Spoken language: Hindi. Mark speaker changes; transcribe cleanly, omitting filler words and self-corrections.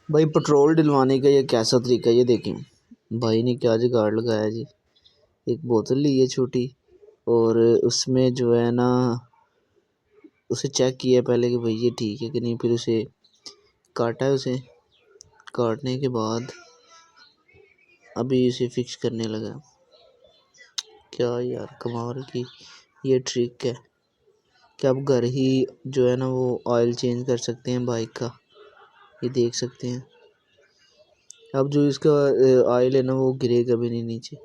Speaker 1: भाई पेट्रोल डलवाने का ये कैसा तरीका है, ये देखें भाई ने क्या जुगाड़ लगाया जी। एक बोतल ली है छोटी, और उसमें जो है ना उसे चेक किया पहले कि भाई ये ठीक है कि नहीं, फिर उसे काटा है। उसे काटने के बाद अभी इसे फिक्स करने लगा। क्या यार कमाल की ये ट्रिक है कि आप घर ही जो है ना वो ऑयल चेंज कर सकते हैं बाइक का। ये देख सकते हैं। अब जो इसका ऑयल है ना वो गिरेगा भी नहीं नीचे।